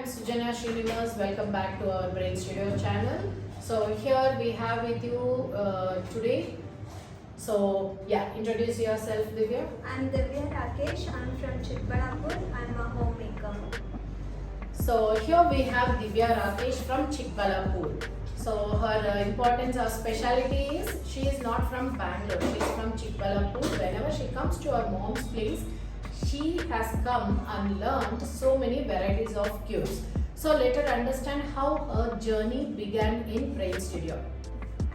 Sujanya Srinivas. Welcome back to our Brain Studio channel. So here we have with you today. So yeah, introduce yourself, Divya. I'm Divya Rakesh. I'm from Chikbalapur. I'm a homemaker. So here we have Divya Rakesh from Chikbalapur. So her importance or speciality is she is not from Bangalore. She is from Chikbalapur. Whenever she comes to her mom's place, she has come and learned so many varieties of cubes. So let her understand how her journey began in Brain Studio.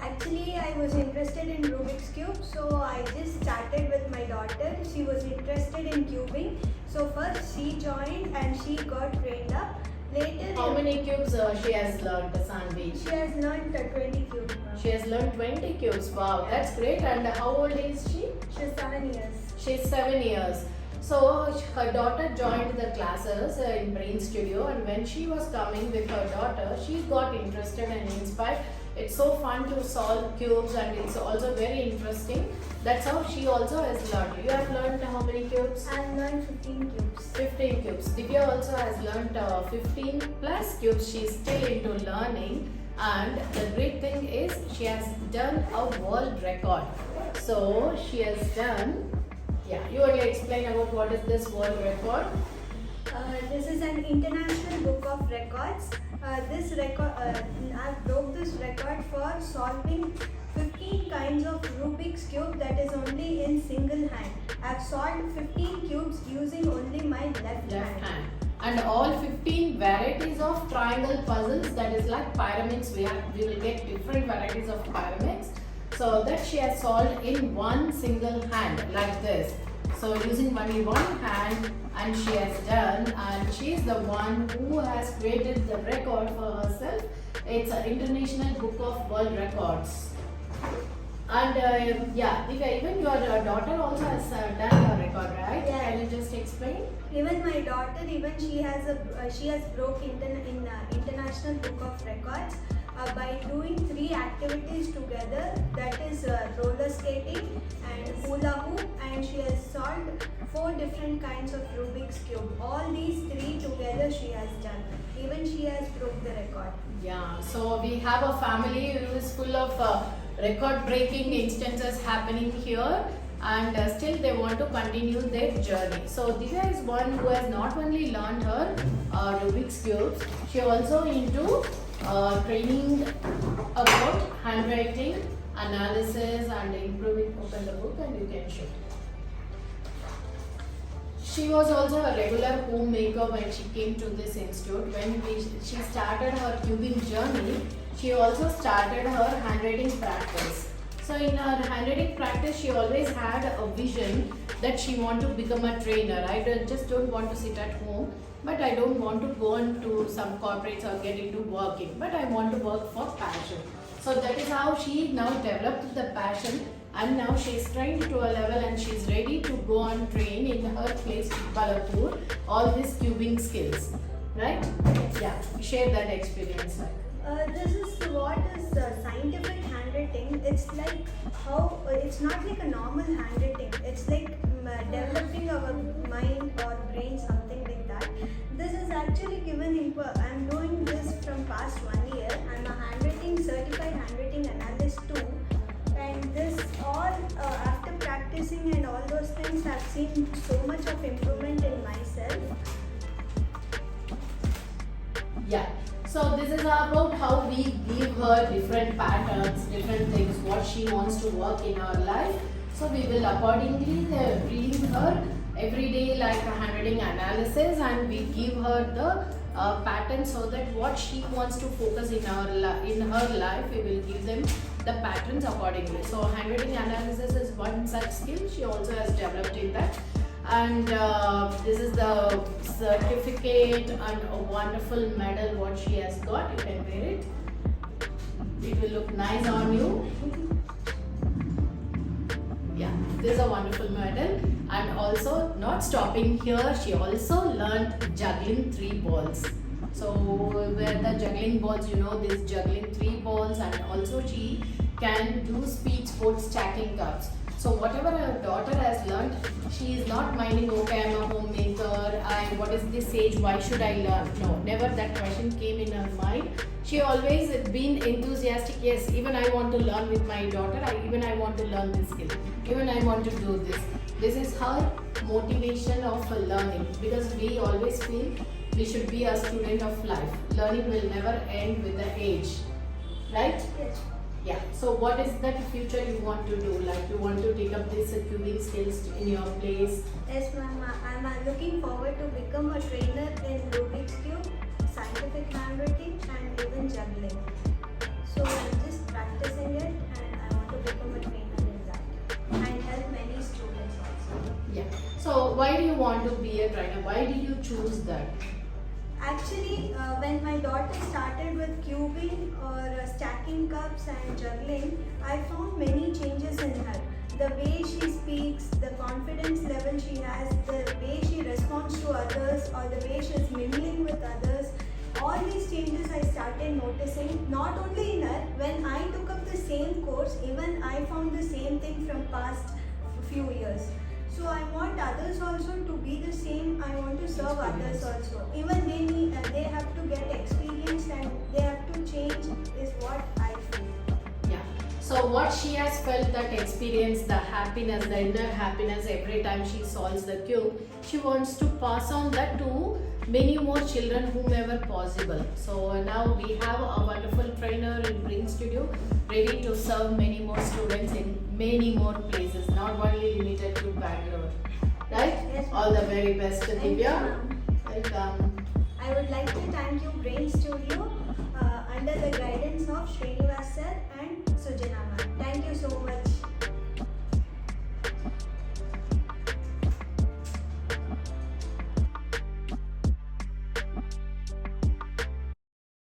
Actually, I was interested in Rubik's Cube, so I just started with my daughter. She was interested in cubing. So first she joined and she got trained up. Later, How many cubes she has learned, Sanvi? she has learned 20 cubes. She has learned 20 cubes. Wow, that's great. And how old is she? She's 7 years. She's 7 years. So her daughter joined the classes in Brain Studio, and when she was coming with her daughter, she got interested and inspired. It's so fun to solve cubes, and it's also very interesting. That's how she also has learned. You have learned how many cubes? I've learned 15 cubes. 15 cubes. Divya also has learned 15 plus cubes. She's still into learning, and the great thing is she has done a world record. So she has done. Yeah, you only explain about what is this world record. This is an international book of records. This record, I broke this record for solving 15 kinds of Rubik's cube that is only in single hand. I've solved 15 cubes using only my left hand. And all 15 varieties of triangle puzzles, that is like pyramids. We will get different varieties of pyramids. So that she has solved in one single hand like this. So using only one hand, and she has done, and she is the one who has created the record for herself. It's an international book of world records. And yeah, Divya, even your daughter also has done a record, right? Yeah. Can you just explain? Even my daughter, even she has broke international book of records by doing 3 activities together. That is roller skating and hula hoop, and she has solved 4 different kinds of Rubik's cube. All these 3 together she has done. Even she has broke the record. Yeah, so we have a family who is full of record-breaking instances happening here, and still they want to continue their journey. So Divya is one who has not only learned her Rubik's cubes, she also into training about handwriting, analysis, and improving. Open the book and you can show. She was also a regular homemaker when she came to this institute. When she started her cubing journey, she also started her handwriting practice. So in her handwriting practice, she always had a vision that she want to become a trainer. I don't want to sit at home, but I don't want to go into some corporates or get into working, but I want to work for passion. So that is how she now developed the passion, and now she is trained to a level and she is ready to go and train in her place, Chikbalapur, all these cubing skills, right? Yeah, share that experience. This is what is scientific handwriting. It's like how it's not like a normal handwriting. It's like developing our mind or brain, something like that. This is actually given. I'm doing this from past 1 year. I'm a handwriting certified handwriting analyst too. And this all after practicing and all those things, I've seen so much of improvement in myself. Yeah. So this is about how we give her different patterns, different things, what she wants to work in her life. So we will accordingly bring her every day like a handwriting analysis, and we give her the pattern so that what she wants to focus in her life, we will give them the patterns accordingly. So handwriting analysis is one such skill she also has developed in that. And this is the certificate and a wonderful medal what she has got. You can wear it. It will look nice on you. Yeah, this is a wonderful medal. And also, not stopping here, she also learned juggling 3 balls. So where the juggling balls, you know, this juggling 3 balls, and also she can do speed sports stacking cups. So whatever our daughter has learned, she is not minding, okay, I'm a homemaker, what is this age, why should I learn? No, never that question came in her mind. She always been enthusiastic, yes, even I want to learn with my daughter, even I want to learn this skill, even I want to do this. This is her motivation of learning, because we always feel we should be a student of life. Learning will never end with the age, right? Yes. Yeah. So what is that future you want to do? Like you want to take up this cubing skills in your place? Yes, ma'am. I'm looking forward to become a trainer in Rubik's Cube, scientific handwriting, and even juggling. So I'm just practicing it, and I want to become a trainer in that and help many students also. Yeah. So why do you want to be a trainer? Why did you choose that? Actually, when my daughter started with cubing or stacking cups and juggling, I found many changes in her. The way she speaks, the confidence level she has, the way she responds to others, or the way she's mingling with others, all these changes I started noticing, not only in her. When I took up the same course, even I found the same thing from past few years. So I want others also to be the same. I want to serve others also. Even they have to get experience and they have to change is what I feel. Yeah. So what she has felt, that experience, the happiness, the inner happiness every time she solves the cube, she wants to pass on that to many more children whomever possible. So now we have a wonderful trainer in Brain Studio ready to serve many more students in many more places, not only limited to Bangalore. Right? Yes, All the very best, Thank you, Divya. ma'am. Welcome. I would like to thank you, Brain Studio, under the guidance of Srinivas sir and Sujana ma'am. Thank you so much.